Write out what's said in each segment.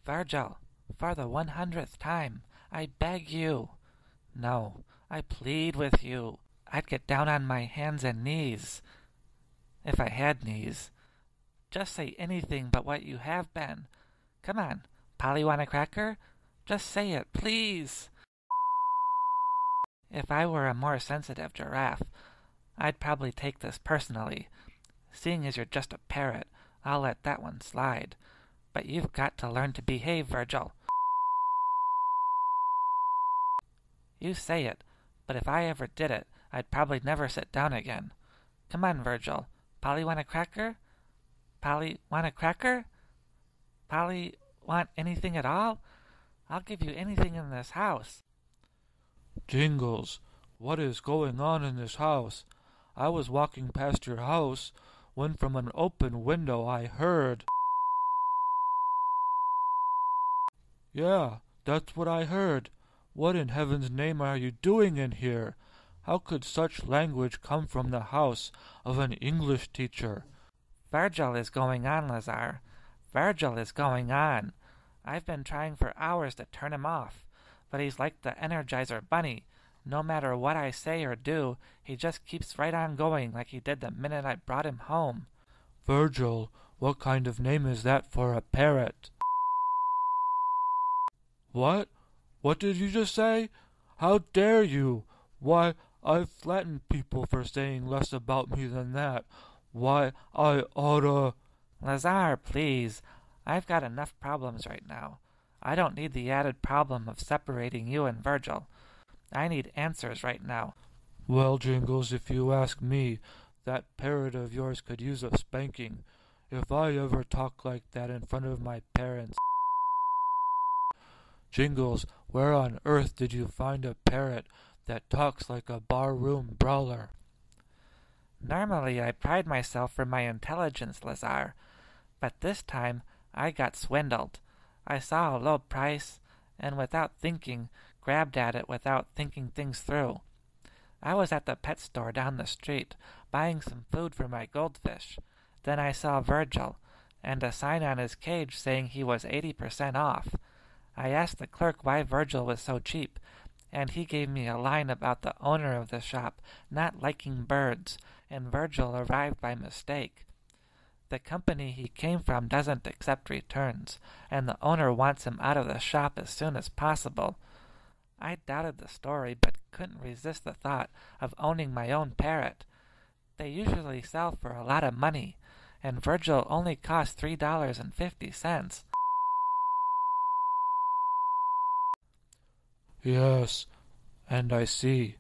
Virgil, for the 100th time, I beg you. No, I plead with you. I'd get down on my hands and knees. If I had knees. Just say anything but what you have been. Come on, Polly want a cracker? Just say it, please. If I were a more sensitive giraffe, I'd probably take this personally. Seeing as you're just a parrot, I'll let that one slide. But you've got to learn to behave, Virgil. You say it, but if I ever did it, I'd probably never sit down again. Come on, Virgil. Polly want a cracker? Polly want a cracker? Polly want anything at all? I'll give you anything in this house. Jingles, what is going on in this house? I was walking past your house when from an open window I heard... Yeah, that's what I heard. What in heaven's name are you doing in here? How could such language come from the house of an English teacher? Virgil is going on, Lazar. Virgil is going on. I've been trying for hours to turn him off, but he's like the Energizer Bunny. No matter what I say or do, he just keeps right on going like he did the minute I brought him home. Virgil, what kind of name is that for a parrot? What? What did you just say? How dare you? Why, I've flattened people for saying less about me than that. Why, I oughta... Lazar, please. I've got enough problems right now. I don't need the added problem of separating you and Virgil. I need answers right now. Well, Jingles, if you ask me, that parrot of yours could use a spanking. If I ever talk like that in front of my parents... Jingles, where on earth did you find a parrot that talks like a barroom brawler? Normally I pride myself for my intelligence, Lazar, but this time I got swindled. I saw a low price, and without thinking, grabbed at it without thinking things through. I was at the pet store down the street, buying some food for my goldfish. Then I saw Virgil, and a sign on his cage saying he was 80% off. I asked the clerk why Virgil was so cheap, and he gave me a line about the owner of the shop not liking birds, and Virgil arrived by mistake. The company he came from doesn't accept returns, and the owner wants him out of the shop as soon as possible. I doubted the story, but couldn't resist the thought of owning my own parrot. They usually sell for a lot of money, and Virgil only cost $3.50. Yes, and I see.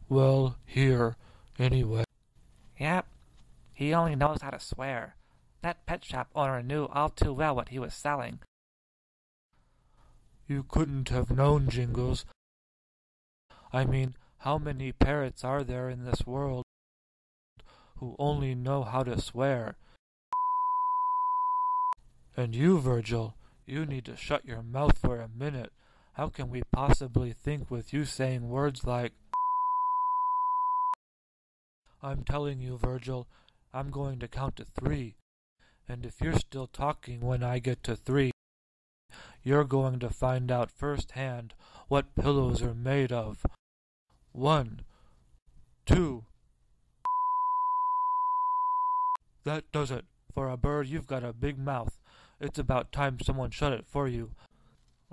Well, here, anyway. Yep, he only knows how to swear. That pet shop owner knew all too well what he was selling. You couldn't have known, Jingles. I mean, how many parrots are there in this world who only know how to swear? And you, Virgil, you need to shut your mouth for a minute. How can we possibly think with you saying words like... I'm telling you, Virgil, I'm going to count to 3. And if you're still talking when I get to 3, you're going to find out firsthand what pillows are made of. 1, 2... That does it. For a bird, you've got a big mouth. It's about time someone shut it for you.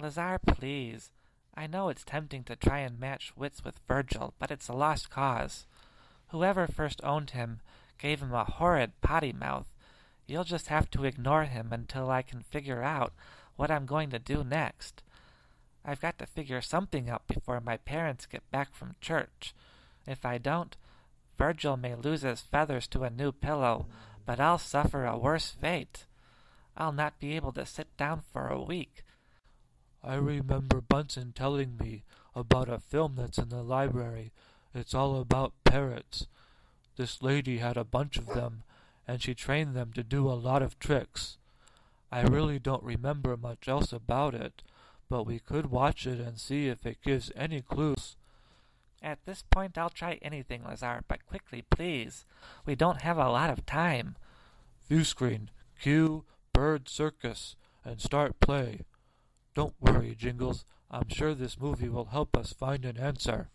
Lazar, please. I know it's tempting to try and match wits with Virgil, but it's a lost cause. Whoever first owned him gave him a horrid potty mouth. You'll just have to ignore him until I can figure out what I'm going to do next. I've got to figure something out before my parents get back from church. If I don't, Virgil may lose his feathers to a new pillow, but I'll suffer a worse fate. I'll not be able to sit down for a week. I remember Bunson telling me about a film that's in the library. It's all about parrots. This lady had a bunch of them, and she trained them to do a lot of tricks. I really don't remember much else about it, but we could watch it and see if it gives any clues. At this point, I'll try anything, Lazar, but quickly, please. We don't have a lot of time. View screen, cue Bird Circus, and start play. Don't worry, Jingles. I'm sure this movie will help us find an answer.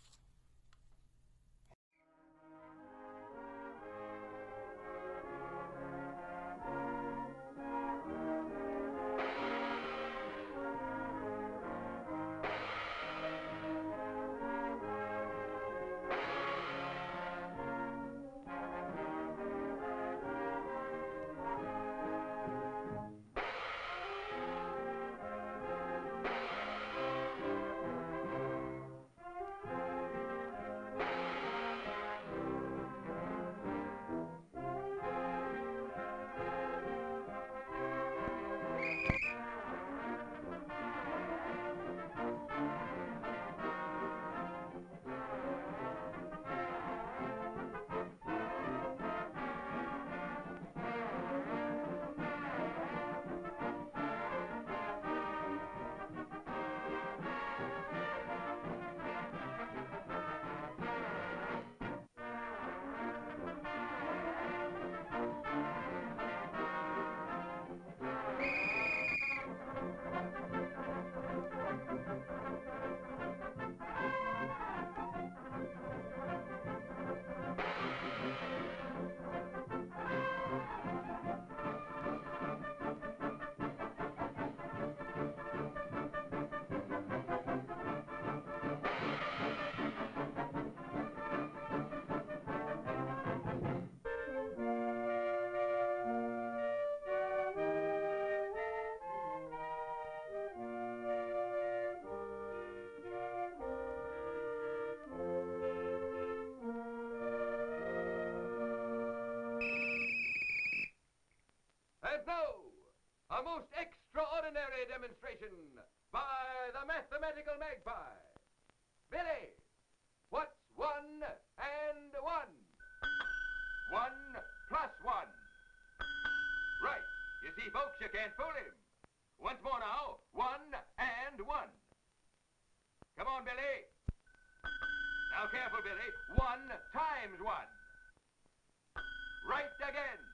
And now, a most extraordinary demonstration by the mathematical magpie. Billy, what's 1 and 1? 1 plus 1. Right. You see, folks, you can't fool him. Once more now, 1 and 1. Come on, Billy. Now, careful, Billy. 1 times 1. Right again.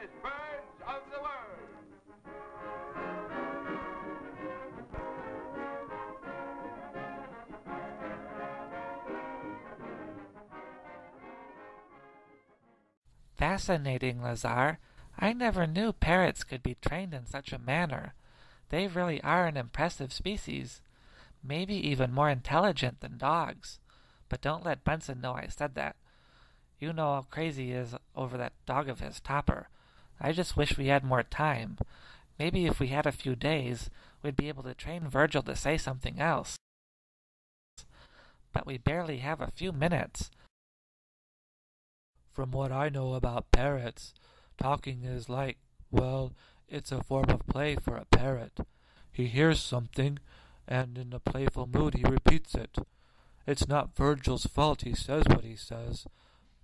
finest birds of the world. Fascinating, Lazar. I never knew parrots could be trained in such a manner. They really are an impressive species. Maybe even more intelligent than dogs. But don't let Bunson know I said that. You know how crazy he is over that dog of his, Topper. I just wish we had more time. Maybe if we had a few days, we'd be able to train Virgil to say something else. But we barely have a few minutes. From what I know about parrots, talking is like, well, it's a form of play for a parrot. He hears something, and in a playful mood he repeats it. It's not Virgil's fault he says what he says.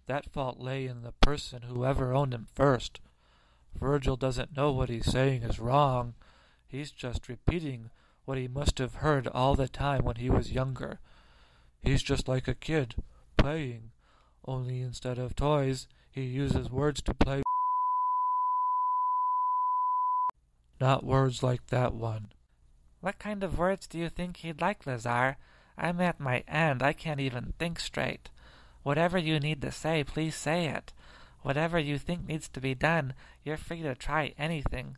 That fault lay in the person who ever owned him first. Virgil doesn't know what he's saying is wrong. He's just repeating what he must have heard all the time when he was younger. He's just like a kid, playing. Only instead of toys, he uses words to play. Not words like that one. What kind of words do you think he'd like, Lazar? I'm at my end. I can't even think straight. Whatever you need to say, please say it. Whatever you think needs to be done, you're free to try anything.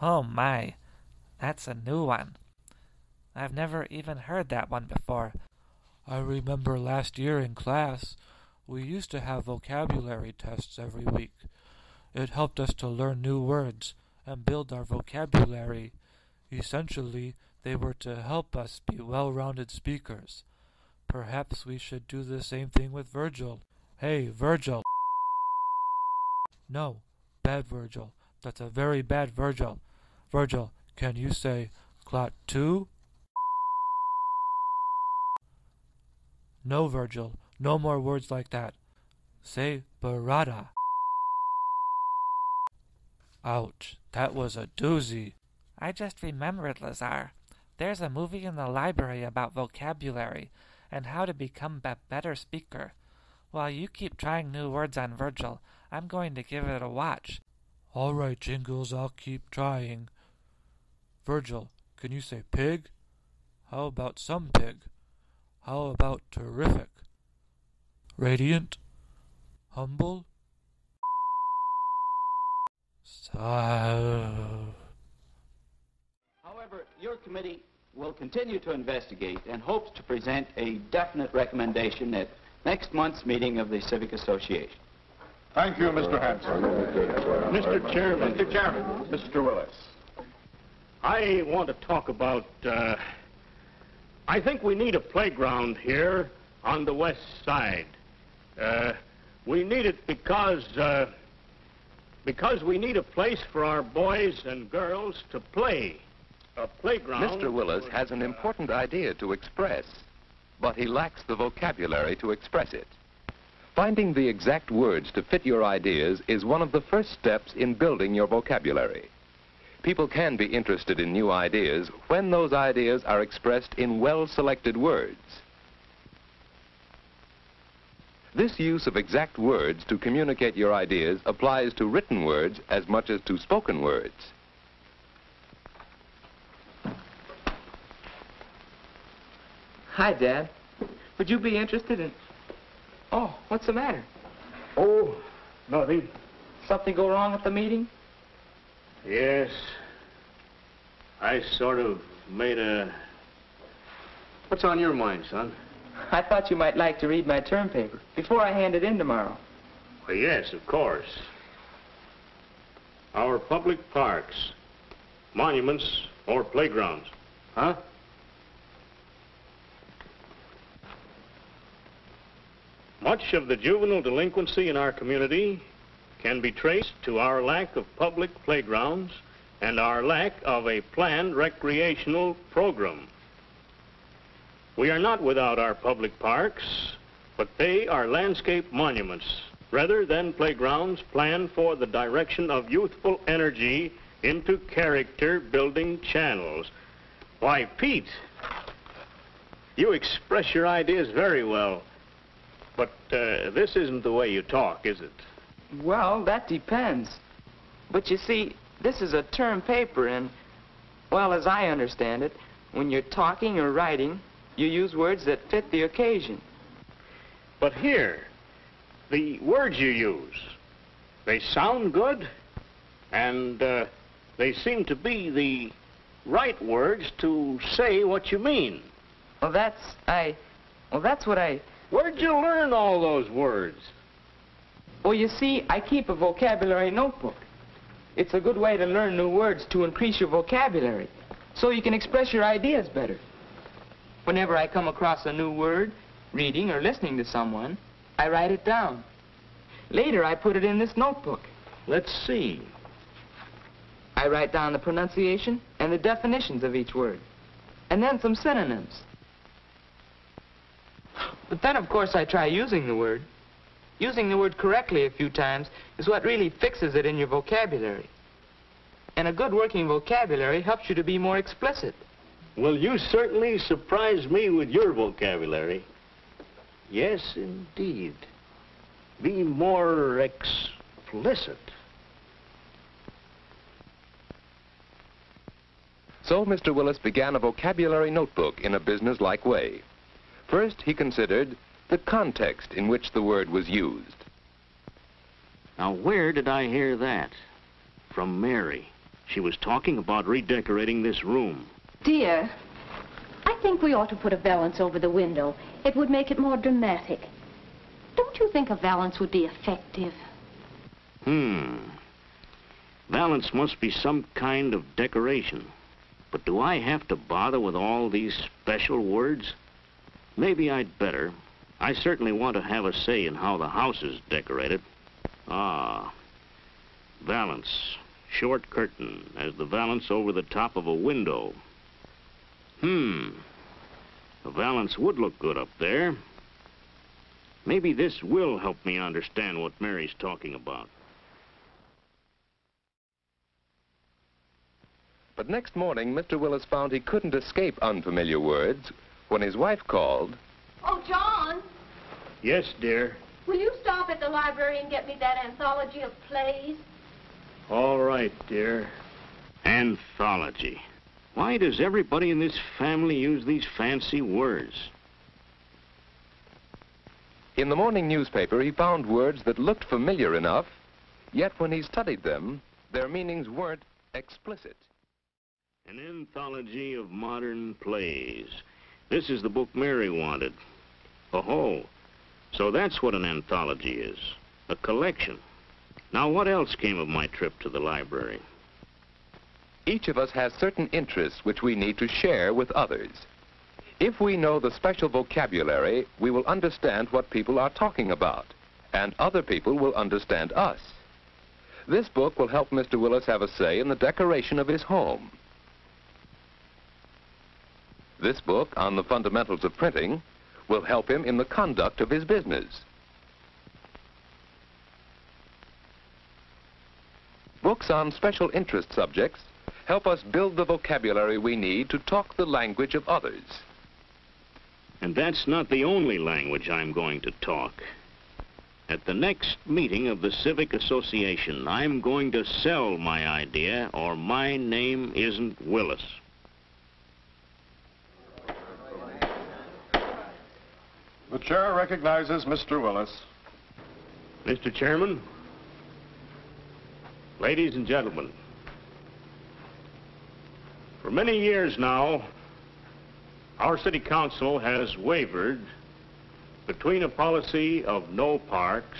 Oh my, that's a new one. I've never even heard that one before. I remember last year in class, we used to have vocabulary tests every week. It helped us to learn new words and build our vocabulary. Essentially, they were to help us be well-rounded speakers. Perhaps we should do the same thing with Virgil. Hey, Virgil! No, bad Virgil. That's a very bad Virgil. Virgil, can you say clot 2? No, Virgil, no more words like that. Say barada. Ouch, that was a doozy. I just remembered, Lazar. There's a movie in the library about vocabulary and how to become a better speaker. While you keep trying new words on Virgil, I'm going to give it a watch. All right, Jingles, I'll keep trying. Virgil, can you say pig? How about some pig? How about terrific? Radiant? Humble? However, your committee will continue to investigate and hopes to present a definite recommendation at next month's meeting of the Civic Association. Thank you, Mr. Hanson. Mr. Chairman. Mr. Chairman. Mr. Willis. I want to talk about, I think we need a playground here on the west side. We need it because we need a place for our boys and girls to play. A playground. Mr. Willis has an important idea to express, but he lacks the vocabulary to express it. Finding the exact words to fit your ideas is one of the first steps in building your vocabulary. People can be interested in new ideas when those ideas are expressed in well-selected words. This use of exact words to communicate your ideas applies to written words as much as to spoken words. Hi, Dad. Would you be interested in... Oh, what's the matter? Oh, nothing. Something go wrong at the meeting? Yes. I sort of made a... What's on your mind, son? I thought you might like to read my term paper before I hand it in tomorrow. Well, yes, of course. Our public parks, monuments, or playgrounds. Huh? Much of the juvenile delinquency in our community can be traced to our lack of public playgrounds and our lack of a planned recreational program. We are not without our public parks, but they are landscape monuments rather than playgrounds planned for the direction of youthful energy into character-building channels. Why, Pete, you express your ideas very well. But this isn't the way you talk, is it? Well, that depends. But you see, this is a term paper, and, well, as I understand it, when you're talking or writing, you use words that fit the occasion. But here, the words you use, they sound good, and they seem to be the right words to say what you mean. Well, that's what I... Where'd you learn all those words? Well, you see, I keep a vocabulary notebook. It's a good way to learn new words to increase your vocabulary, so you can express your ideas better. Whenever I come across a new word, reading or listening to someone, I write it down. Later, I put it in this notebook. Let's see. I write down the pronunciation and the definitions of each word, and then some synonyms. But then, of course, I try using the word. Using the word correctly a few times is what really fixes it in your vocabulary. And a good working vocabulary helps you to be more explicit. Well, you certainly surprised me with your vocabulary. Yes, indeed. Be more explicit. So Mr. Willis began a vocabulary notebook in a business-like way. First, he considered the context in which the word was used. Now, where did I hear that? From Mary. She was talking about redecorating this room. Dear, I think we ought to put a valance over the window. It would make it more dramatic. Don't you think a valance would be effective? Valance must be some kind of decoration. But do I have to bother with all these special words? Maybe I'd better. I certainly want to have a say in how the house is decorated. Valance. Short curtain, as the valance over the top of a window. A valance would look good up there. Maybe this will help me understand what Mary's talking about. But next morning, Mr. Willis found he couldn't escape unfamiliar words when his wife called. Oh, John, Yes, dear. will you stop at the library and get me that anthology of plays? All right, dear. Anthology. Why does everybody in this family use these fancy words? In the morning newspaper, he found words that looked familiar enough, yet when he studied them, their meanings weren't explicit. An anthology of modern plays. This is the book Mary wanted. Oh, so that's what an anthology is. A collection. Now, what else came of my trip to the library? Each of us has certain interests which we need to share with others. If we know the special vocabulary, we will understand what people are talking about, and other people will understand us. This book will help Mr. Willis have a say in the decoration of his home. This book on the fundamentals of printing will help him in the conduct of his business. Books on special interest subjects help us build the vocabulary we need to talk the language of others. And that's not the only language I'm going to talk. At the next meeting of the Civic Association, I'm going to sell my idea, or my name isn't Willis. The chair recognizes Mr. Willis. Mr. Chairman, ladies and gentlemen, for many years now, our city council has wavered between a policy of no parks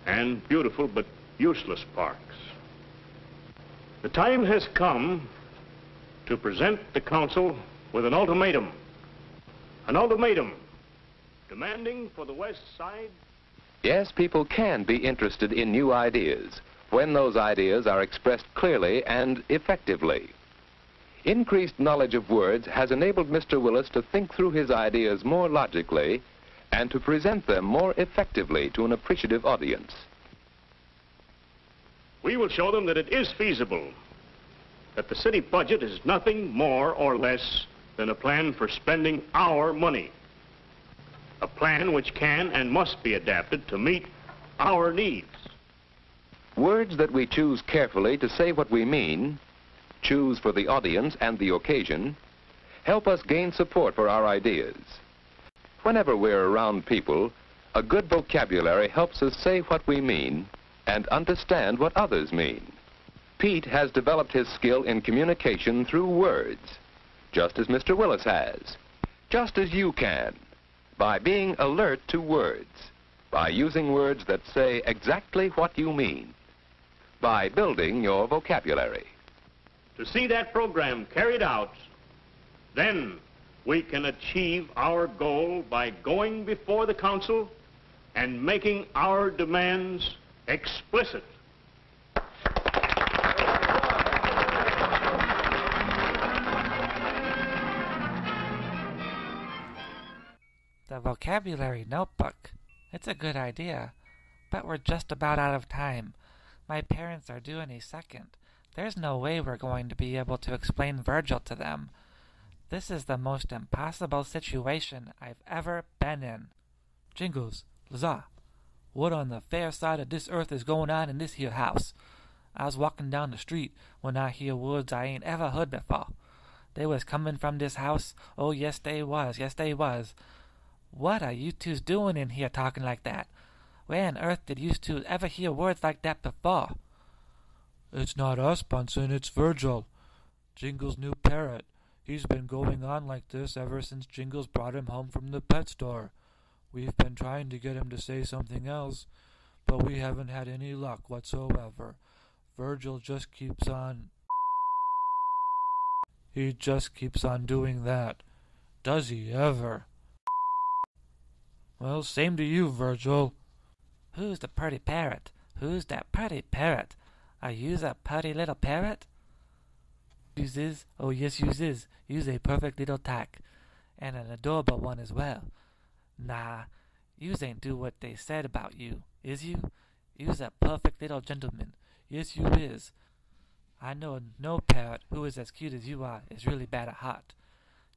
and beautiful but useless parks. The time has come to present the council with an ultimatum. An ultimatum demanding for the West Side. Yes, people can be interested in new ideas when those ideas are expressed clearly and effectively. Increased knowledge of words has enabled Mr. Willis to think through his ideas more logically and to present them more effectively to an appreciative audience. We will show them that it is feasible, that the city budget is nothing more or less than a plan for spending our money. A plan which can and must be adapted to meet our needs. Words that we choose carefully to say what we mean, choose for the audience and the occasion, help us gain support for our ideas. Whenever we're around people, a good vocabulary helps us say what we mean and understand what others mean. Pete has developed his skill in communication through words, just as Mr. Willis has, just as you can, by being alert to words, by using words that say exactly what you mean, by building your vocabulary. To see that program carried out, then we can achieve our goal by going before the council and making our demands explicit. The vocabulary notebook. It's a good idea, but we're just about out of time. My parents are due any second. There's no way we're going to be able to explain Virgil to them. This is the most impossible situation I've ever been in. Jingles, Lazar, what on the fair side of this earth is going on in this here house? I was walking down the street when I hear words I ain't ever heard before. They was coming from this house. Oh, yes, they was. Yes, they was. What are you twos doing in here talking like that? Where on earth did you twos ever hear words like that before? It's not us, Bunson, it's Virgil. Jingles' new parrot. He's been going on like this ever since Jingles brought him home from the pet store. We've been trying to get him to say something else, but we haven't had any luck whatsoever. Virgil just keeps on... He just keeps on doing that. Does he ever? Well, same to you, Virgil. Who's the purty parrot? Who's that purty parrot? Are yous a purty little parrot? Yous is? Oh, yes, yous is. Yous a perfect little tack. And an adorable one as well. Nah, yous ain't do what they said about you, is you? Yous a perfect little gentleman. Yes, you is. I know no parrot who is as cute as you are is really bad at heart.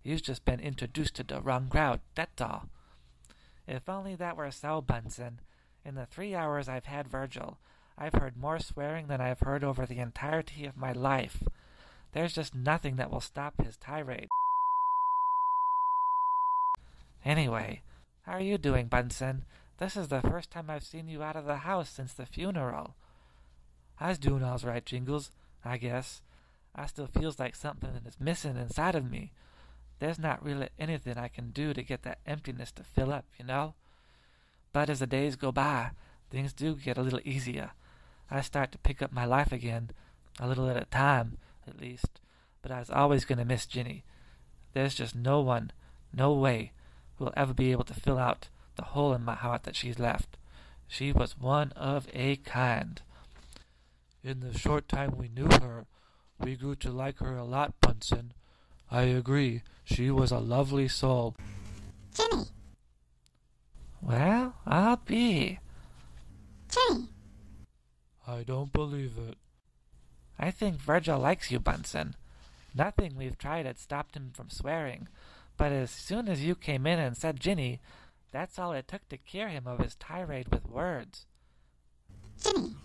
You've just been introduced to the wrong crowd, that's all. If only that were so, Bunson. In the 3 hours I've had Virgil, I've heard more swearing than I've heard over the entirety of my life. There's just nothing that will stop his tirade. Anyway, how are you doing, Bunson? This is the first time I've seen you out of the house since the funeral. I's doing all's right, Jingles, I guess. I still feels like something is missing inside of me. There's not really anything I can do to get that emptiness to fill up, you know? But as the days go by, things do get a little easier. I start to pick up my life again, a little at a time, at least. But I was always going to miss Ginny. There's just no one, no way, who will ever be able to fill out the hole in my heart that she's left. She was one of a kind. In the short time we knew her, we grew to like her a lot, Bunson. I agree. She was a lovely soul. Jenny. Well, I'll be. Jenny. I don't believe it. I think Virgil likes you, Bunson. Nothing we've tried had stopped him from swearing, but as soon as you came in and said Ginny, that's all it took to cure him of his tirade with words. Ginny.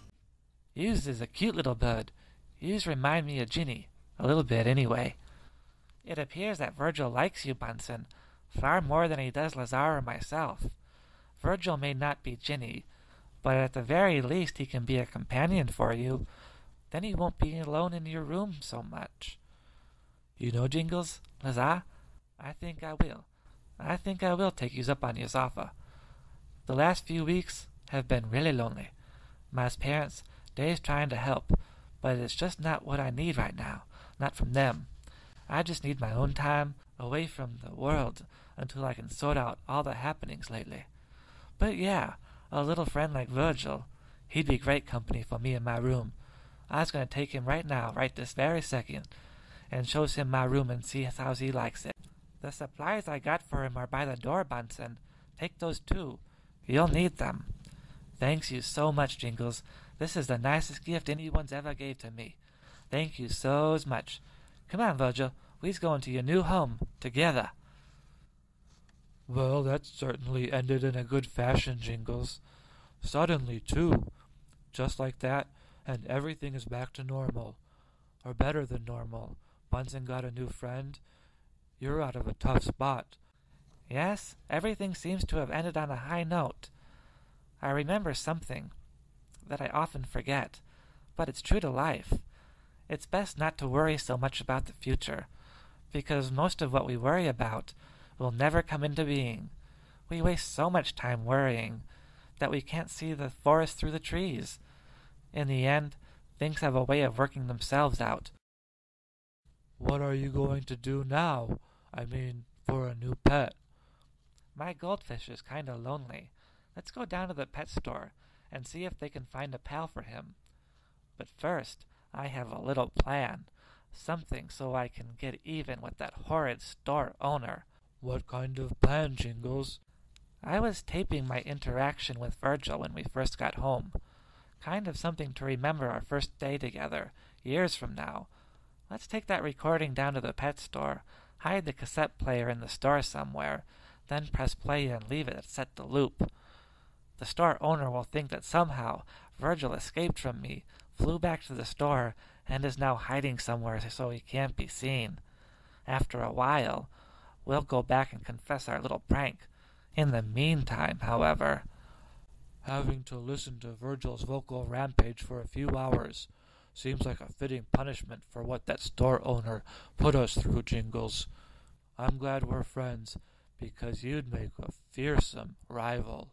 Yous is a cute little bird. Yous remind me of Ginny, a little bit anyway. It appears that Virgil likes you, Bunson, far more than he does Lazar or myself. Virgil may not be Ginny, but at the very least he can be a companion for you. Then he won't be alone in your room so much. You know, Jingles, Lazar, I think I will. I think I will take yous up on yous offer. The last few weeks have been really lonely. My parents, they's trying to help, but it's just not what I need right now, not from them. I just need my own time away from the world until I can sort out all the happenings lately. But yeah, a little friend like Virgil, he'd be great company for me in my room. I was going to take him right now, right this very second, and shows him my room and see how he likes it. The supplies I got for him are by the door, Bunson. Take those too. You'll need them. Thanks you so much, Jingles. This is the nicest gift anyone's ever gave to me. Thank you so much. Come on, Virgil. We's going to your new home, together. Well, that certainly ended in a good fashion, Jingles. Suddenly, too. Just like that, and everything is back to normal, or better than normal. Bunson got a new friend. You're out of a tough spot. Yes, everything seems to have ended on a high note. I remember something that I often forget, but it's true to life. It's best not to worry so much about the future, because most of what we worry about will never come into being. We waste so much time worrying that we can't see the forest through the trees. In the end, things have a way of working themselves out. What are you going to do now? I mean, for a new pet. My goldfish is kind of lonely. Let's go down to the pet store and see if they can find a pal for him. But first, I have a little plan. Something so I can get even with that horrid store owner. What kind of plan, Jingles? I was taping my interaction with Virgil when we first got home. Kind of something to remember our first day together, years from now. Let's take that recording down to the pet store, hide the cassette player in the store somewhere, then press play and leave it set to loop. The store owner will think that somehow Virgil escaped from me, flew back to the store, and is now hiding somewhere so he can't be seen. After a while, we'll go back and confess our little prank. In the meantime, however... Having to listen to Virgil's vocal rampage for a few hours seems like a fitting punishment for what that store owner put us through, Jingles. I'm glad we're friends, because you'd make a fearsome rival.